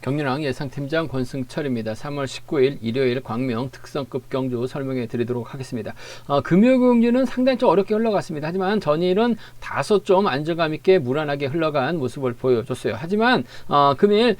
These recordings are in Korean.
경륜왕 예상팀장 권승철입니다. 3월 19일 일요일 광명 특성급 경주 설명해 드리도록 하겠습니다. 금요경주는 상당히 좀 어렵게 흘러갔습니다. 하지만 전일은 다소 좀 안정감 있게 무난하게 흘러간 모습을 보여줬어요. 하지만 금일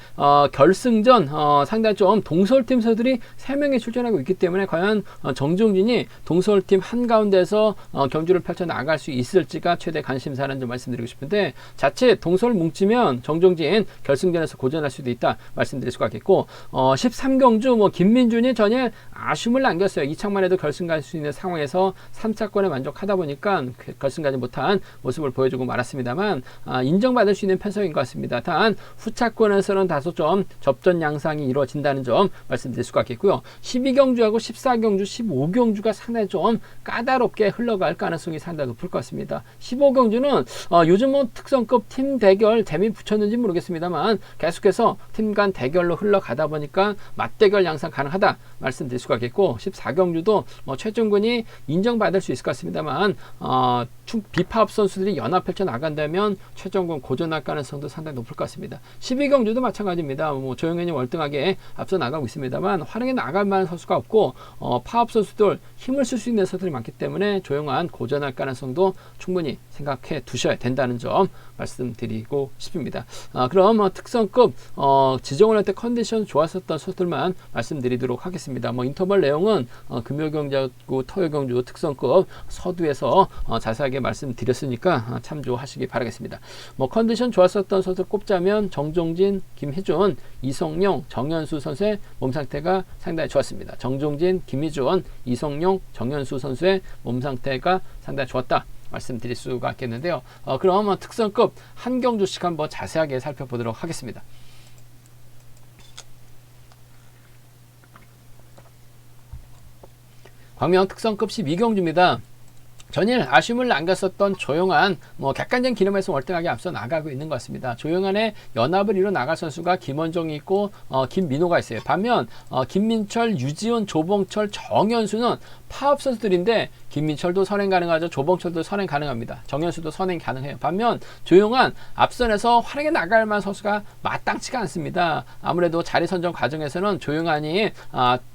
결승전 상당히 좀 동서울팀 선수들이 3명이 출전하고 있기 때문에 과연 정종진이 동서울팀 한가운데서 경주를 펼쳐나갈 수 있을지가 최대 관심사라는 점 말씀드리고 싶은데, 자칫 동서울 뭉치면 정종진 결승전에서 고전할 수도 있다 말씀드릴 수가 있겠고, 13경주 김민준이 전일 아쉬움을 남겼어요. 이창만 해도 결승 갈 수 있는 상황에서 3차권에 만족하다 보니까 결승 가지 못한 모습을 보여주고 말았습니다만, 인정받을 수 있는 편성인 것 같습니다. 단 후차권에서는 다소 좀 접전 양상이 이루어진다는 점 말씀드릴 수가 있겠고요. 12경주하고 14경주, 15경주가 상당히 좀 까다롭게 흘러갈 가능성이 상당히 높을 것 같습니다. 15경주는 요즘 특성급 팀 대결 재미 붙였는지 모르겠습니다만 계속해서 팀 간 대결로 흘러가다 보니까 맞대결 양상 가능하다 말씀드릴 수가 있겠고, 14경주도 최종군이 인정받을 수 있을 것 같습니다만 비파업 선수들이 연합 펼쳐 나간다면 최종군 고전할 가능성도 상당히 높을 것 같습니다. 12경주도 마찬가지입니다. 조영현이 월등하게 앞서 나가고 있습니다만 활용해 나갈 만한 선수가 없고, 파업 선수들 힘을 쓸 수 있는 선수들이 많기 때문에 조용한 고전할 가능성도 충분히 생각해 두셔야 된다는 점 말씀드리고 싶습니다. 그럼 특성급 지정을 할 때 컨디션 좋았었던 선수들만 말씀드리도록 하겠습니다. 인터벌 내용은 금요경주하고 토요경주 특성급 서두에서 자세하게 말씀드렸으니까 참조하시기 바라겠습니다. 컨디션 좋았었던 선수들 꼽자면 정종진, 김희준, 이성용, 정현수 선수의 몸 상태가 상당히 좋았습니다. 정종진, 김희준, 이성용, 정현수 선수의 몸 상태가 상당히 좋았다 말씀드릴 수가 있겠는데요. 그럼 특성급 한 경주씩 한번 자세하게 살펴보도록 하겠습니다. 광명 특성급 12경주입니다. 전일 아쉬움을 남겼었던 조용한 객관적인 기념에서 월등하게 앞서 나가고 있는 것 같습니다. 조용한의 연합을 이뤄 나갈 선수가 김원정이 있고 김민호가 있어요. 반면 김민철, 유지훈, 조봉철, 정현수는 파업 선수들인데 김민철도 선행 가능하죠. 조봉철도 선행 가능합니다. 정현수도 선행 가능해요. 반면 조용한 앞선에서 활약해 나갈 만한 선수가 마땅치가 않습니다. 아무래도 자리 선정 과정에서는 조용한이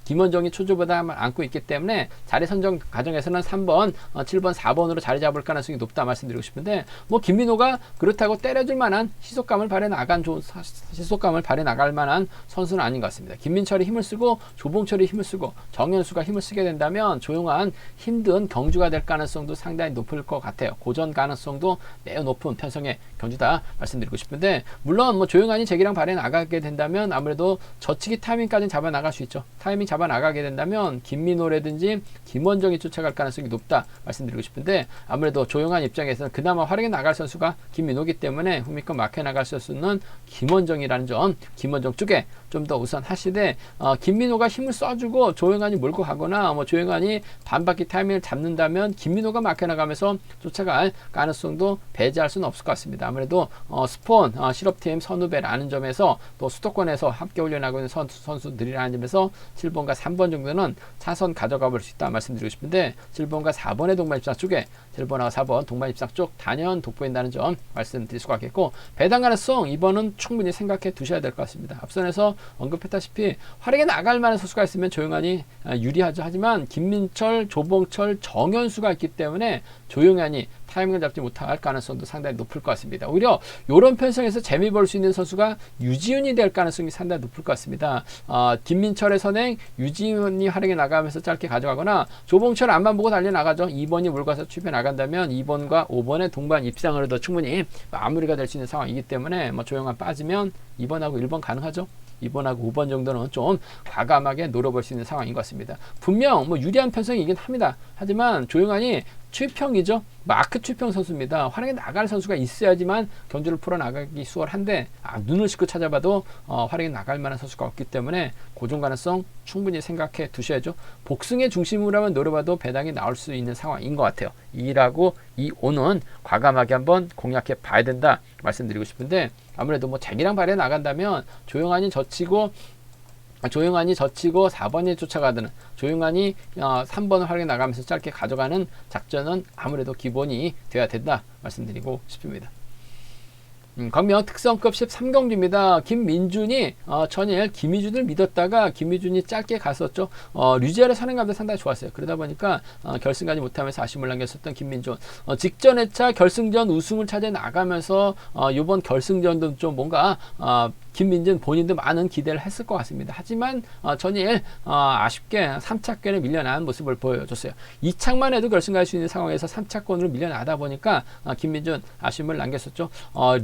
김원정이 초조보다 안고 있기 때문에 자리 선정 과정에서는 3번, 7번, 4번으로 자리 잡을 가능성이 높다 말씀드리고 싶은데, 김민호가 그렇다고 때려줄 만한 시속감을 발휘 나갈 만한 선수는 아닌 것 같습니다. 김민철이 힘을 쓰고 조봉철이 힘을 쓰고 정현수가 힘을 쓰게 된다면 조용한 힘든 경주가 될 가능성도 상당히 높을 것 같아요. 고전 가능성도 매우 높은 편성의 경주다 말씀드리고 싶은데, 물론 조용한이 제기랑 발휘 나가게 된다면 아무래도 저치기 타이밍까지는 잡아 나갈 수 있죠. 타이밍 잡아 나가게 된다면 김민호라든지 김원정이 쫓아갈 가능성이 높다 말씀드리고 싶은데, 아무래도 조용한 입장에서는 그나마 활약해 나갈 선수가 김민호기 때문에 후미권 막혀 나갈 선수는 김원정이라는 점, 김원정 쪽에 좀 더 우선 하시되, 김민호가 힘을 써주고 조용한이 몰고 가거나 조용한이 반바퀴 타이밍을 잡는다면 김민호가 막혀 나가면서 쫓아갈 가능성도 배제할 수는 없을 것 같습니다. 아무래도 스폰 실업팀 선후배라는 점에서 또 수도권에서 함께 훈련하고 있는 선수들이라는 점에서 7번과 3번 정도는 차선 가져가 볼 수 있다 말씀드리고 싶은데, 7번과 4번의 동반 입상 쪽에 7번하고 4번 동반 입상 쪽 단연 돋보인다는 점 말씀드릴 수가 있겠고, 배당 가능성 2번은 충분히 생각해 두셔야 될 것 같습니다. 앞선에서 언급했다시피 활약해 나갈 만한 선수가 있으면 조용한이 유리하죠. 하지만 김민철, 조봉철, 정현수가 있기 때문에 조용한이 타이밍을 잡지 못할 가능성도 상당히 높을 것 같습니다. 오히려 이런 편성에서 재미 볼 수 있는 선수가 유지훈이 될 가능성이 상당히 높을 것 같습니다. 김민철의 선행, 유지훈이 활약해 나가면서 짧게 가져가거나, 조봉철 앞만 보고 달려나가죠. 2번이 물가서 추입해 나간다면 2번과 5번의 동반 입상으로도 충분히 마무리가 될 수 있는 상황이기 때문에 조용한 빠지면 2번하고 1번 가능하죠. 2번하고 5번 정도는 좀 과감하게 노려볼 수 있는 상황인 것 같습니다. 분명 유리한 편성이긴 합니다. 하지만 조용한이 추평이죠. 마크 추평 선수입니다. 활약에 나갈 선수가 있어야지만 경주를 풀어나가기 수월한데, 눈을 씻고 찾아봐도 활약에 나갈 만한 선수가 없기 때문에 고정 가능성 충분히 생각해 두셔야죠. 복승의 중심으로 하면 노려봐도 배당이 나올 수 있는 상황인 것 같아요. 2라고 2,5는 과감하게 한번 공략해 봐야 된다 말씀드리고 싶은데, 아무래도 재기랑 발에 나간다면 조용한이 젖히고 4번이 쫓아가드는, 조용한이 3번을 활용해 나가면서 짧게 가져가는 작전은 아무래도 기본이 되어야 된다 말씀드리고 싶습니다. 광명 특성급 13경주입니다. 김민준이 전일 김희준을 믿었다가 김희준이 짧게 갔었죠. 류지열의 선행감도 상당히 좋았어요. 그러다 보니까 결승까지 못하면서 아쉬움을 남겼었던 김민준. 직전 회차 결승전 우승을 찾아 나가면서 이번 결승전도 좀 뭔가 김민준 본인도 많은 기대를 했을 것 같습니다. 하지만 전일 아쉽게 3차권에 밀려난 모습을 보여줬어요. 2차만 해도 결승 갈 수 있는 상황에서 3차권으로 밀려나다 보니까 김민준 아쉬움을 남겼었죠.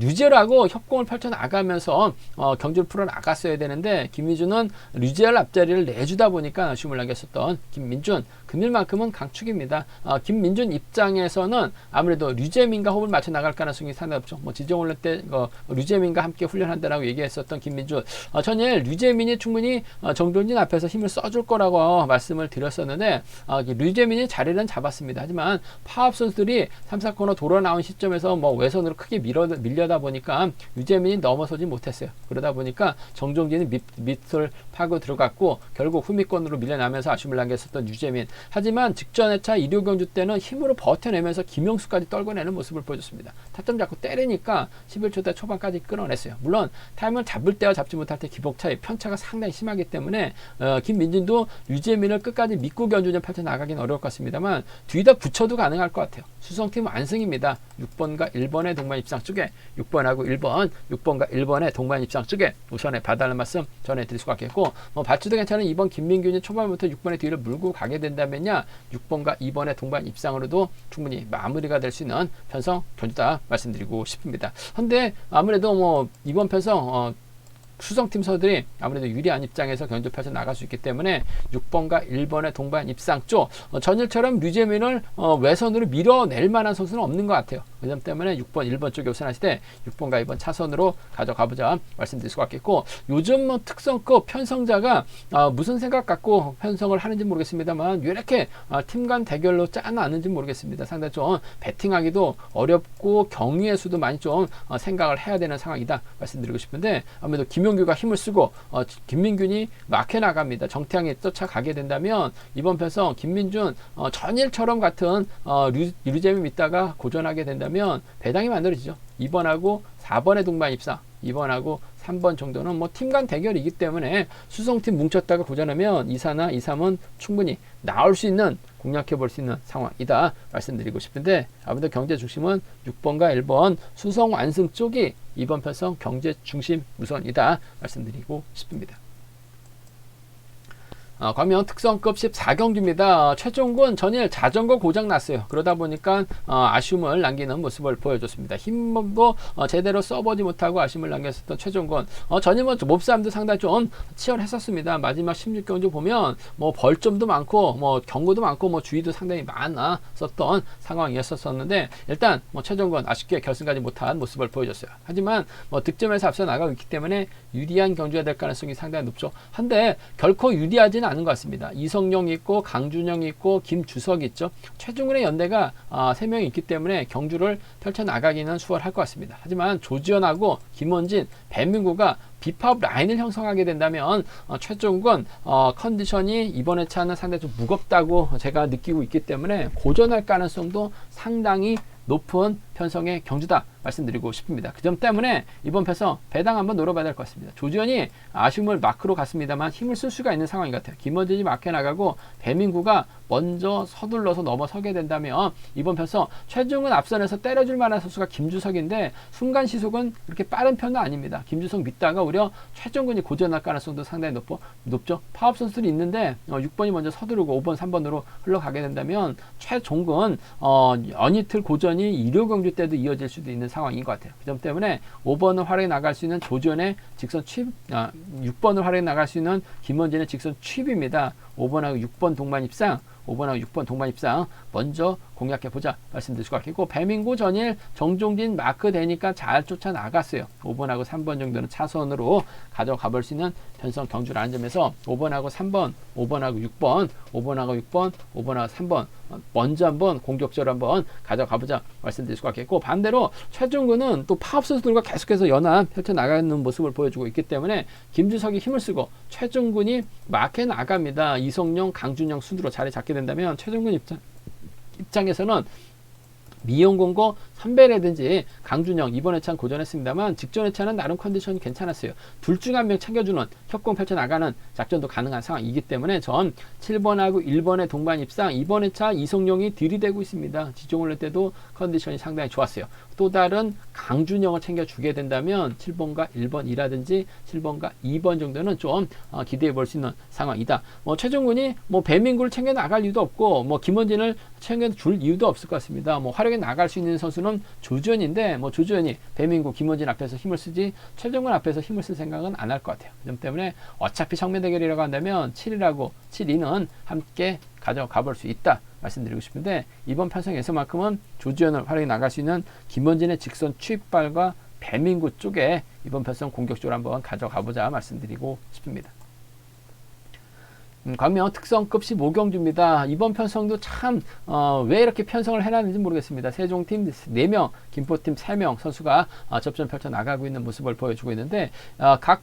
류지열하고 협공을 펼쳐나가면서 경주를 풀어나갔어야 되는데 김민준은 류지열 앞자리를 내주다 보니까 아쉬움을 남겼었던 김민준. 금일만큼은 강축입니다. 김민준 입장에서는 아무래도 류재민과 호흡을 맞춰 나갈 가능성이 상당히 없죠. 지정훈련 때 류재민과 함께 훈련한다라고 얘기했었던 김민준. 전일 류재민이 충분히 정동진 앞에서 힘을 써줄 거라고 말씀을 드렸었는데 류재민이 자리는 잡았습니다. 하지만 파업 선수들이 3, 4코너 돌아 나온 시점에서 외선으로 크게 밀려다 보니까 류재민이 넘어서지 못했어요. 그러다 보니까 정종진이 밑을 파고 들어갔고 결국 후미권으로 밀려나면서 아쉬움을 남겼었던 류재민. 하지만 직전 회차 1호 경주 때는 힘으로 버텨내면서 김용수까지 떨궈내는 모습을 보여줬습니다. 타점 잡고 때리니까 11초대 초반까지 끌어냈어요. 물론 타임을 잡을 때와 잡지 못할 때 기복 차이, 편차가 상당히 심하기 때문에 김민준도 류재민을 끝까지 믿고 경주전 펼쳐나가긴 어려울 것 같습니다만 뒤에다 붙여도 가능할 것 같아요. 수성팀 완승입니다. 6번과 1번의 동반 입상 쪽에 6번하고 1번, 6번과 1번의 동반 입상 쪽에 우선에 봐달라는 말씀 전해드릴 수가 있겠고 발주도 괜찮은 2번 김민균이 초반부터 6번의 뒤를 물고 가게 된다면야 6번과 2번의 동반 입상으로도 충분히 마무리가 될 수 있는 편성 경주다 말씀드리고 싶습니다. 근데 아무래도 이번 편성 수성팀 선수들이 아무래도 유리한 입장에서 경주 펼쳐 나갈 수 있기 때문에 6번과 1번의 동반 입상 쪽 전일처럼 류재민을 외선으로 밀어낼 만한 선수는 없는 것 같아요. 그 점 때문에 6번, 1번 쪽에 우선하실 때 6번과 2번 차선으로 가져가보자 말씀드릴 수가 있겠고 요즘 특성급 편성자가 무슨 생각 갖고 편성을 하는지 모르겠습니다만 왜 이렇게 팀 간 대결로 짜놨는지 모르겠습니다. 상당히 좀 배팅하기도 어렵고 경위의 수도 많이 좀 생각을 해야 되는 상황이다 말씀드리고 싶은데 아무래도 김용규가 힘을 쓰고 김민균이 막혀 나갑니다. 정태양이 쫓아가게 된다면 이번 편성 김민준 전일처럼 같은 류재민 믿다가 고전하게 된다면 배당이 만들어지죠. 2번하고 4번의 동반 입상 2번하고 3번 정도는 팀 간 대결이기 때문에 수성팀 뭉쳤다가 고전하면 2사나 2, 3은 충분히 나올 수 있는 공략해 볼 수 있는 상황이다 말씀드리고 싶은데 아무래도 경제 중심은 6번과 1번 수성 완승 쪽이 이번 편성 경제 중심 우선이다 말씀드리고 싶습니다. 광명 특성급 14경주입니다. 최종군 전일 자전거 고장 났어요. 그러다 보니까 아쉬움을 남기는 모습을 보여줬습니다. 힘도 제대로 써보지 못하고 아쉬움을 남겼었던 최종군. 전일 몹싸움도 상당히 좀 치열했었습니다. 마지막 16경주 보면 벌점도 많고 경고도 많고 주의도 상당히 많았었던 상황이었었는데 일단 최종군 아쉽게 결승까지 못한 모습을 보여줬어요. 하지만 득점에서 앞서 나가고 있기 때문에 유리한 경주가 될 가능성이 상당히 높죠. 한데 결코 유리하지는 않은 것 같습니다. 이성용 있고 강준영 있고 김주석 있죠. 최종근의 연대가 3명이 있기 때문에 경주를 펼쳐나가기는 수월할 것 같습니다. 하지만 조지현하고 김원진, 배민구가 비파업 라인을 형성하게 된다면 최종근 컨디션이 이번에 차는 상당히 좀 무겁다고 제가 느끼고 있기 때문에 고전할 가능성도 상당히 높은 편성의 경주다 말씀드리고 싶습니다. 그 점 때문에 이번 편성 배당 한번 노려봐야 될 것 같습니다. 조지현이 아쉬움을 마크로 갔습니다만 힘을 쓸 수가 있는 상황인 것 같아요. 김원진이 막혀 나가고 배민구가 먼저 서둘러서 넘어서게 된다면 이번 편성 최종은 앞선에서 때려줄 만한 선수가 김주석인데 순간 시속은 그렇게 빠른 편은 아닙니다. 김주석 믿다가 오히려 최종근이 고전할 가능성도 상당히 높죠. 파업 선수들이 있는데 6번이 먼저 서두르고 5번, 3번으로 흘러가게 된다면 최종근 어니틀 고전이 1호 경주 때도 이어질 수도 있는 상황인 것 같아요. 그 점 때문에 5번을 활용해 나갈 수 있는 조지현의 직선 취입, 6번을 활용해 나갈 수 있는 김원진의 직선 취입입니다. 5번하고 6번 동반 입상 5번하고 6번 동반 입상 먼저 공략해보자 말씀드릴 수가 있겠고 배민구 전일 정종진 마크 되니까 잘 쫓아나갔어요. 5번하고 3번 정도는 차선으로 가져가 볼 수 있는 편성 경주라는 점에서 5번하고 3번, 5번하고 6번, 5번하고 6번, 5번하고 3번 먼저 한번 공격적으로 한번 가져가보자 말씀드릴 수가 있겠고 반대로 최종근은 또 파업 선수들과 계속해서 연합 펼쳐나가는 모습을 보여주고 있기 때문에 김주석이 힘을 쓰고 최종근이 막해 나갑니다. 이성용, 강준영 순으로 자리 잡게 된다면 최종근 입장에서는 미용공고 선배라든지 강준영 이번 회차는 고전했습니다만 직전 회차는 나름 컨디션이 괜찮았어요. 둘 중 한 명 챙겨주는 협공 펼쳐나가는 작전도 가능한 상황이기 때문에 전 7번하고 1번의 동반 입상 이번 회차 이성용이 들이대고 있습니다. 지종 올릴 때도 컨디션이 상당히 좋았어요. 또 다른 강준영을 챙겨주게 된다면 7번과 1번이라든지 7번과 2번 정도는 좀 기대해 볼 수 있는 상황이다. 최종군이 배민구를 챙겨 나갈 이유도 없고 김원진을 챙겨줄 이유도 없을 것 같습니다. 활약에 나갈 수 있는 선수는 조주현인데 조주현이 배민구, 김원진 앞에서 힘을 쓰지 최종군 앞에서 힘을 쓸 생각은 안 할 것 같아요. 그 점 때문에 어차피 정면 대결이라고 한다면 7이라고 7-2는 함께 가져가 볼 수 있다 말씀드리고 싶은데 이번 편성에서만큼은 조주현을 활용해 나갈 수 있는 김원진의 직선 추입발과 배민구 쪽에 이번 편성 공격적으로 한번 가져가 보자 말씀드리고 싶습니다. 광명 특성급 15경주입니다. 이번 편성도 참 왜 이렇게 편성을 해놨는지 모르겠습니다. 세종팀 4명, 김포팀 3명 선수가 접전 펼쳐 나가고 있는 모습을 보여주고 있는데 각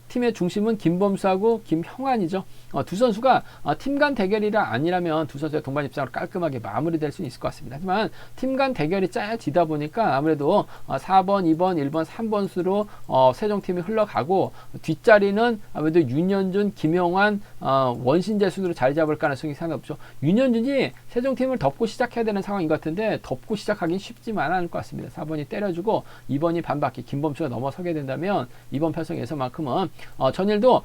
팀의 중심은 김범수하고 김형환이죠. 두 선수가 팀 간 대결이라 아니라면 두 선수의 동반 입장으로 깔끔하게 마무리될 수 있을 것 같습니다. 하지만 팀 간 대결이 짜여지다 보니까 아무래도 4번, 2번, 1번, 3번 수로 세종팀이 흘러가고 뒷자리는 아무래도 윤현준, 김형환, 원신재 순으로 자리 잡을 가능성이 상당히 높죠. 윤현준이 세종팀을 덮고 시작해야 되는 상황인 것 같은데 덮고 시작하기는 쉽지만 않을 것 같습니다. 4번이 때려주고 2번이 반바퀴 김범수가 넘어서게 된다면 이번 편성에서만큼은 전일도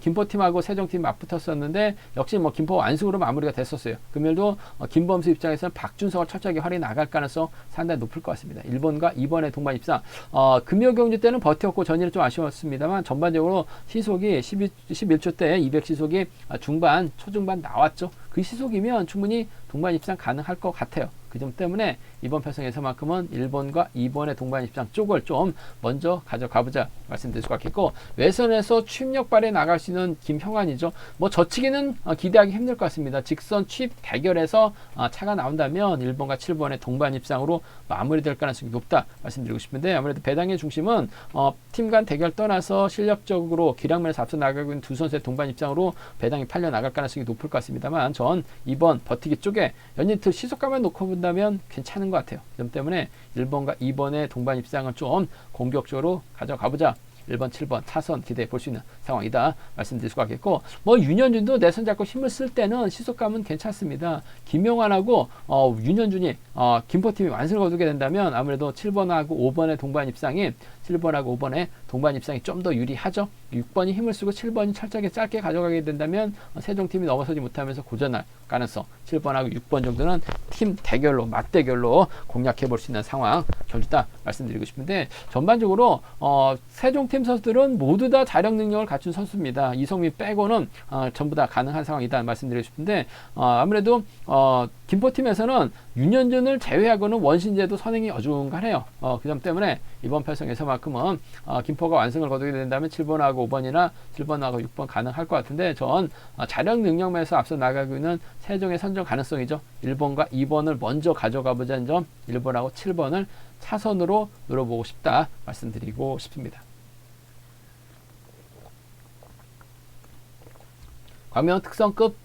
김포팀하고 세종팀이 맞붙었었는데 역시 김포 완승으로 마무리가 됐었어요. 금일도 김범수 입장에서는 박준성을 철저하게 활용해 나갈 가능성 상당히 높을 것 같습니다. 1번과 2번의 동반 입상 금요 경주 때는 버텼고 전일은 좀 아쉬웠습니다만 전반적으로 시속이 11초 때 200시속이 중반, 초중반 나왔죠. 그 시속이면 충분히 동반 입상 가능할 것 같아요. 그 점 때문에 이번 편성에서만큼은 1번과 2번의 동반 입상 쪽을 좀 먼저 가져가보자 말씀드릴 수가 있겠고 외선에서 추입력발에 나갈 수 있는 김형환이죠. 저치기는 기대하기 힘들 것 같습니다. 직선 추입 대결에서 차가 나온다면 1번과 7번의 동반 입상으로 마무리될 가능성이 높다 말씀드리고 싶은데 아무래도 배당의 중심은 팀 간 대결 떠나서 실력적으로 기량면에서 앞서 나가고 있는 두 선수의 동반 입장으로 배당이 팔려 나갈 가능성이 높을 것 같습니다만 전 2번 버티기 쪽에 연이트 시속감을 놓고 본다면 괜찮은 것 같아요. 그 점 때문에 1번과 2번의 동반 입상을 좀 공격적으로 가져가보자. 1번, 7번 타선 기대해 볼 수 있는 상황이다 말씀드릴 수가 있겠고 윤현준도 내선 잡고 힘을 쓸 때는 시속감은 괜찮습니다. 김용환하고 윤현준이 김포팀이 완승을 거두게 된다면 아무래도 7번하고 5번의 동반 입상이 7번하고 5번의 동반 입상이 좀 더 유리하죠. 6번이 힘을 쓰고 7번이 철저하게 짧게 가져가게 된다면 세종팀이 넘어서지 못하면서 고전할 가능성 7번하고 6번 정도는 팀 대결로 맞대결로 공략해 볼 수 있는 상황 경주다 말씀드리고 싶은데 전반적으로 세종팀 선수들은 모두 다 자력 능력을 갖춘 선수입니다. 이성민 빼고는 전부 다 가능한 상황이다 말씀드리고 싶은데 아무래도 김포팀에서는 윤현준을 제외하고는 원신재도 선행이 어중간해요. 그 점 때문에 이번 편성에서만큼은 김포가 완승을 거두게 된다면 7번하고 5번이나 7번하고 6번 가능할 것 같은데 전 자력 능력면에서 앞서 나가고 있는 세종의 선정 가능성이죠. 1번과 2번을 먼저 가져가 보자는 점 1번하고 7번을 차선으로 노려보고 싶다 말씀드리고 싶습니다. 광명 특성급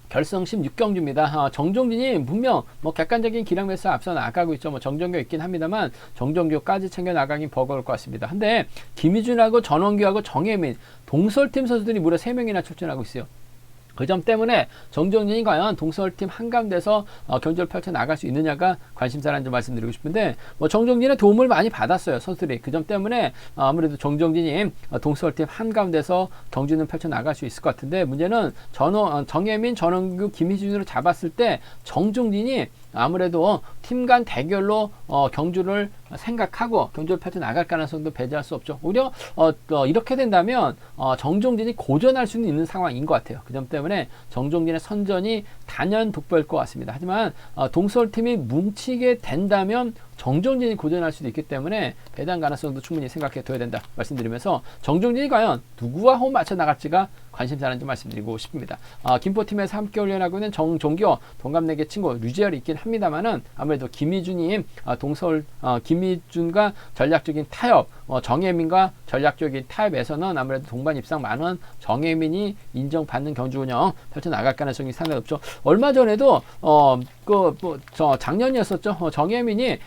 결승 16경주입니다. 정종진이 분명 객관적인 기량에서 앞서 나가고 있죠. 정정교 있긴 합니다만 정정교까지 챙겨 나가긴 버거울 것 같습니다. 근데 김희준하고 전원규하고 정혜민 동설팀 선수들이 무려 3명이나 출전하고 있어요. 그 점 때문에 정정진이 과연 동서팀 한가운데서 경주를 펼쳐 나갈 수 있느냐가 관심사라는 점 말씀드리고 싶은데 정정진의 도움을 많이 받았어요 선수들이. 그 점 때문에 아무래도 정정진이 동서팀 한가운데서 경주는 펼쳐 나갈 수 있을 것 같은데 문제는 정혜민, 전원규, 김희준으로 잡았을 때 정정진이 아무래도 팀 간 대결로 경주를 생각하고 경주를 펼쳐 나갈 가능성도 배제할 수 없죠. 오히려 이렇게 된다면 정종진이 고전할 수는 있는 상황인 것 같아요. 그 점 때문에 정종진의 선전이 단연 돋보일 것 같습니다. 하지만 동서울팀이 뭉치게 된다면 정종진이 고전할 수도 있기 때문에 배당 가능성도 충분히 생각해 둬야 된다 말씀드리면서 정종진이 과연 누구와 호흡 맞춰 나갈지가 관심사라는 점 말씀드리고 싶습니다. 김포팀에서 함께 훈련하고 있는 정종교 동갑내기 친구 류재열이 있긴 합니다만은 아무래도 김희준이 동서울 김희준과 전략적인 타협 정혜민과 전략적인 타협에서는 아무래도 동반 입상 많은 정혜민이 인정받는 경주 운영 펼쳐 나갈 가능성이 상당히 높죠. 얼마 전에도 작년이었었죠. 정혜민이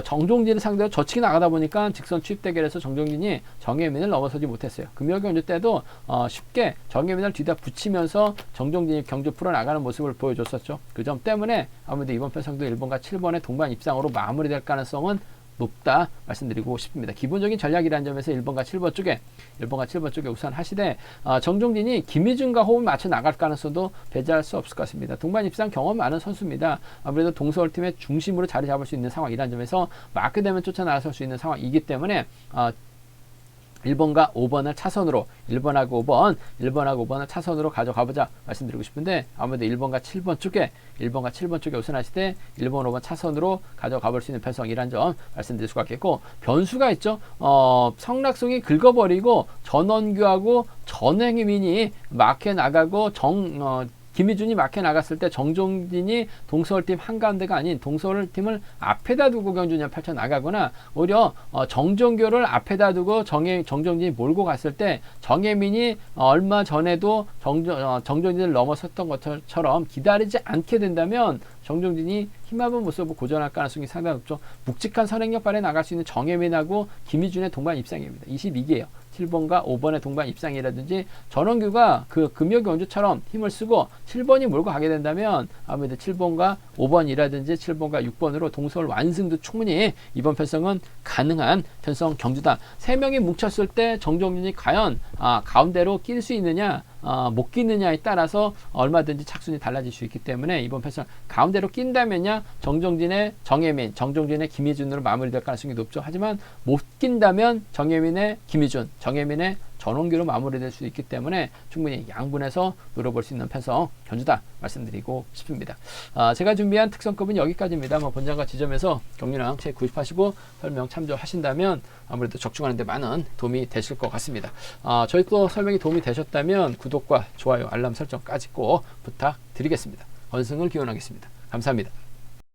정종진을 상대로 저치기 나가다 보니까 직선 추입 대결에서 정종진이 정혜민을 넘어서지 못했어요. 금요경주 때도 쉽게 정혜민을 뒤다 붙이면서 정종진이 경주 풀어나가는 모습을 보여줬었죠. 그 점 때문에 아무래도 이번 편성도 1번과 7번의 동반 입상으로 마무리될 가능성은 높다 말씀드리고 싶습니다. 기본적인 전략이라는 점에서 1번과 7번 쪽에 우선 하시되 정종진이 김희준과 호흡을 맞춰 나갈 가능성도 배제할 수 없을 것 같습니다. 동반 입상 경험 많은 선수입니다. 아무래도 동서울팀의 중심으로 자리 잡을 수 있는 상황이라는 점에서 마크되면 쫓아 나설 수 있는 상황이기 때문에 1번과 5번을 차선으로 1번하고 5번을 차선으로 가져가보자 말씀드리고 싶은데 아무래도 1번과 7번 쪽에 우선하시되 1번, 5번 차선으로 가져가볼 수 있는 편성이란 점 말씀드릴 수가 있겠고 변수가 있죠. 성락송이 긁어버리고 전원규하고 전행민이 막혀 나가고 김희준이 막혀 나갔을 때 정종진이 동서울팀 한가운데가 아닌 동서울팀을 앞에다 두고 경주년 펼쳐 나가거나 오히려 정종교를 앞에다 두고 정종진이 몰고 갔을 때 정혜민이 얼마 전에도 정종진을 넘어섰던 것처럼 기다리지 않게 된다면 정종진이 힘없는 모습을 고전할 가능성이 상당히 높죠. 묵직한 선행력 발에 나갈 수 있는 정혜민하고 김희준의 동반 입상입니다. 22기예요. 7번과 5번의 동반 입상이라든지 전원규가 그 금요경주처럼 힘을 쓰고 7번이 몰고 가게 된다면 아무래도 7번과 5번이라든지 7번과 6번으로 동서울 완승도 충분히 이번 편성은 가능한 편성 경주다. 3명이 뭉쳤을 때 정종진이 과연 가운데로 낄 수 있느냐 못 끼느냐에 따라서 얼마든지 착순이 달라질 수 있기 때문에 이번 편성 가운데로 낀다면야 정종진의 정혜민, 정종진의 김희준으로 마무리될 가능성이 높죠. 하지만 못 낀다면 정혜민의 김희준, 정혜민의 전원규로 마무리될 수 있기 때문에 충분히 양분해서 노려볼 수 있는 편성 견주다 말씀드리고 싶습니다. 제가 준비한 특성급은 여기까지입니다. 본장과 지점에서 경륜왕 책 구입하시고 설명 참조하신다면 아무래도 적중하는 데 많은 도움이 되실 것 같습니다. 저희 또 설명이 도움이 되셨다면 구독과 좋아요, 알람 설정까지 꼭 부탁드리겠습니다. 건승을 기원하겠습니다. 감사합니다.